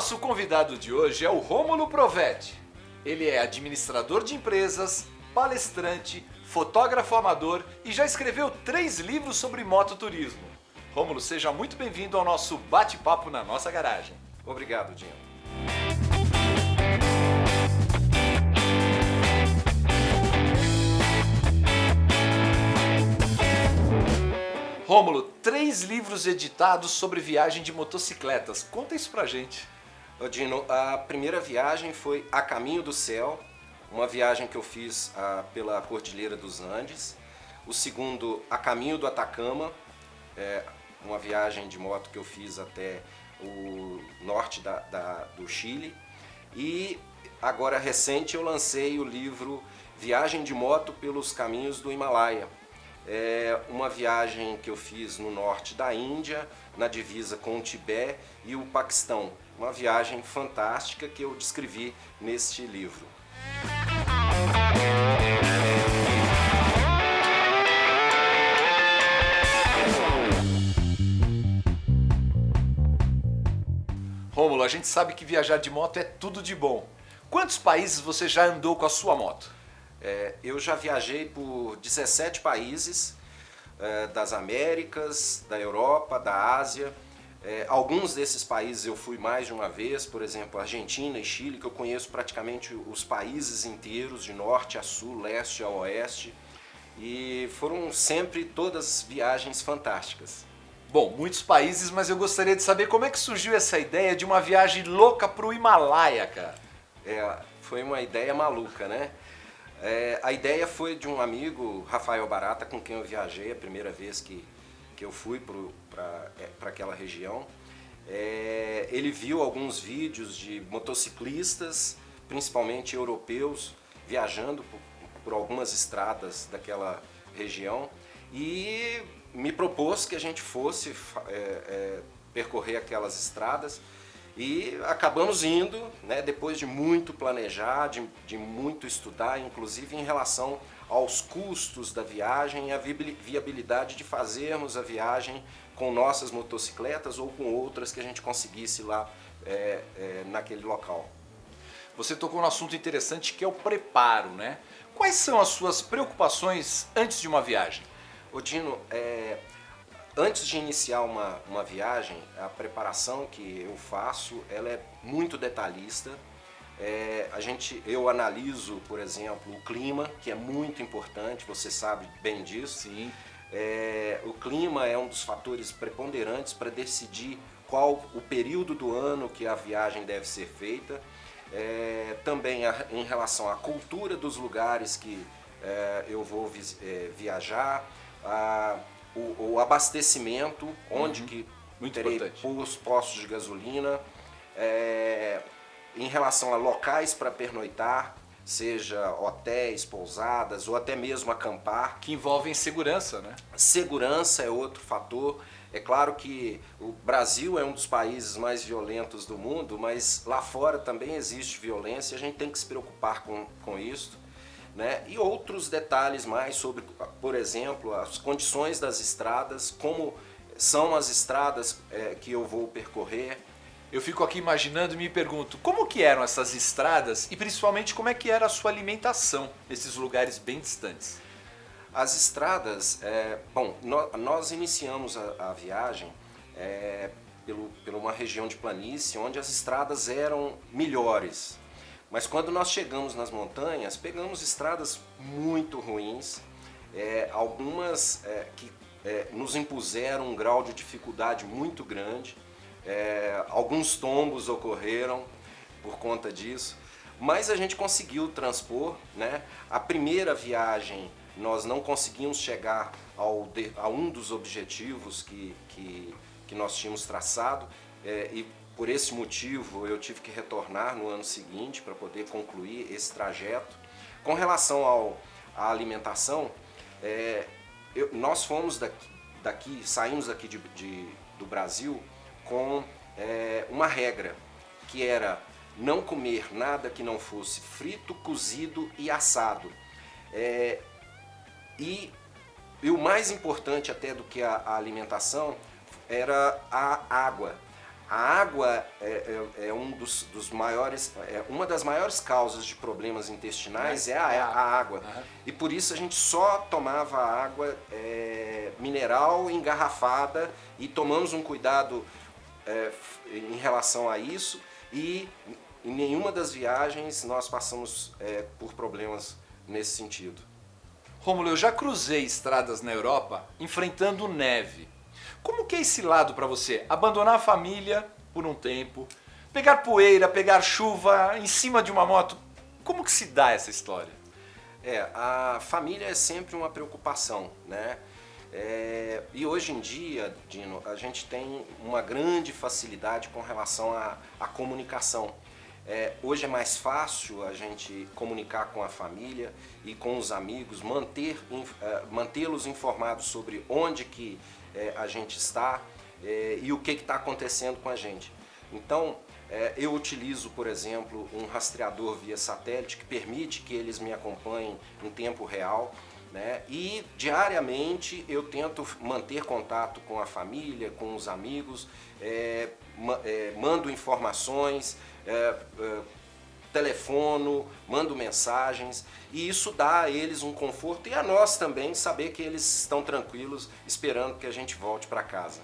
nosso convidado de hoje é o Rômulo Provetti. Ele é administrador de empresas, palestrante, fotógrafo amador e já escreveu 3 livros sobre mototurismo. Rômulo, seja muito bem-vindo ao nosso bate-papo na nossa garagem. Obrigado, Dinho. Rômulo, 3 livros editados sobre viagem de motocicletas. Conta isso pra gente. Ô, Dino, a primeira viagem foi A Caminho do Céu, uma viagem que eu fiz pela Cordilheira dos Andes. O segundo, A Caminho do Atacama, uma viagem de moto que eu fiz até o norte do Chile. E agora recente eu lancei o livro Viagem de Moto pelos Caminhos do Himalaia. É uma viagem que eu fiz no norte da Índia, na divisa com o Tibete e o Paquistão. Uma viagem fantástica que eu descrevi neste livro. Rômulo, a gente sabe que viajar de moto é tudo de bom. Quantos países você já andou com a sua moto? Eu já viajei por 17 países, das Américas, da Europa, da Ásia. Alguns desses países eu fui mais de uma vez, por exemplo, Argentina e Chile, que eu conheço praticamente os países inteiros, de norte a sul, leste a oeste. E foram sempre todas viagens fantásticas. Bom, muitos países, mas eu gostaria de saber como é que surgiu essa ideia de uma viagem louca pro Himalaia, cara. Foi uma ideia maluca, né? A ideia foi de um amigo, Rafael Barata, com quem eu viajei a primeira vez que eu fui para aquela região. Ele viu alguns vídeos de motociclistas, principalmente europeus, viajando por algumas estradas daquela região e me propôs que a gente fosse percorrer aquelas estradas. E acabamos indo, né, depois de muito planejar, de muito estudar, inclusive em relação aos custos da viagem e a viabilidade de fazermos a viagem com nossas motocicletas ou com outras que a gente conseguisse lá naquele local. Você tocou num assunto interessante que é o preparo, né? Quais são as suas preocupações antes de uma viagem? Ô Dino, antes de iniciar uma viagem, a preparação que eu faço, ela é muito detalhista. Eu analiso, por exemplo, o clima, que é muito importante, você sabe bem disso. Sim. O clima é um dos fatores preponderantes para decidir qual o período do ano que a viagem deve ser feita. Também em relação à cultura dos lugares que eu vou viajar, o abastecimento, onde que terei postos de gasolina, em relação a locais para pernoitar, seja hotéis, pousadas ou até mesmo acampar. Que envolvem segurança, né? Segurança é outro fator. É claro que o Brasil é um dos países mais violentos do mundo, mas lá fora também existe violência e a gente tem que se preocupar com isso. Né? E outros detalhes mais sobre, por exemplo, as condições das estradas, como são as estradas que eu vou percorrer. Eu fico aqui imaginando e me pergunto, como que eram essas estradas e principalmente como é que era a sua alimentação nesses lugares bem distantes? As estradas, nós iniciamos a viagem por uma região de planície onde as estradas eram melhores. Mas quando nós chegamos nas montanhas, pegamos estradas muito ruins, algumas que nos impuseram um grau de dificuldade muito grande, alguns tombos ocorreram por conta disso, mas a gente conseguiu transpor, né? A primeira viagem nós não conseguimos chegar a um dos objetivos que nós tínhamos traçado, e por esse motivo eu tive que retornar no ano seguinte para poder concluir esse trajeto. Com relação à alimentação, nós fomos saímos daqui do Brasil com uma regra, que era não comer nada que não fosse frito, cozido e assado. E o mais importante até do que a alimentação era a água. A água é um dos maiores, uma das maiores causas de problemas intestinais é a água. Uhum. E por isso a gente só tomava água mineral engarrafada e tomamos um cuidado em relação a isso, e em nenhuma das viagens nós passamos por problemas nesse sentido. Rômulo, eu já cruzei estradas na Europa enfrentando neve. Como que é esse lado para você? Abandonar a família por um tempo, pegar poeira, pegar chuva em cima de uma moto. Como que se dá essa história? A família é sempre uma preocupação, né? E hoje em dia, Dino, a gente tem uma grande facilidade com relação à comunicação. Hoje é mais fácil a gente comunicar com a família e com os amigos, mantê-los informados sobre onde que a gente está e o que está acontecendo com a gente. Então, eu utilizo, por exemplo, um rastreador via satélite que permite que eles me acompanhem em tempo real, né? E diariamente eu tento manter contato com a família, com os amigos, mando informações, telefono, mando mensagens, e isso dá a eles um conforto e a nós também saber que eles estão tranquilos esperando que a gente volte para casa.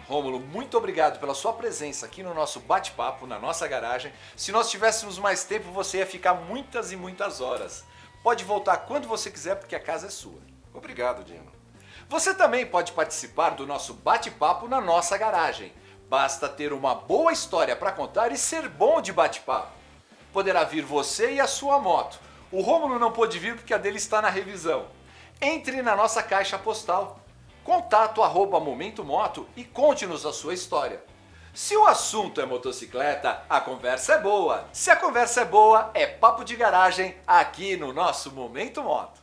Rômulo, muito obrigado pela sua presença aqui no nosso bate-papo, na nossa garagem. Se nós tivéssemos mais tempo, você ia ficar muitas e muitas horas. Pode voltar quando você quiser, porque a casa é sua. Obrigado, Dino. Você também pode participar do nosso bate-papo na nossa garagem. Basta ter uma boa história para contar e ser bom de bate-papo. Poderá vir você e a sua moto. O Rômulo não pôde vir porque a dele está na revisão. Entre na nossa caixa postal, contato@momentomoto, e conte-nos a sua história. Se o assunto é motocicleta, a conversa é boa. Se a conversa é boa, é papo de garagem aqui no nosso Momento Moto.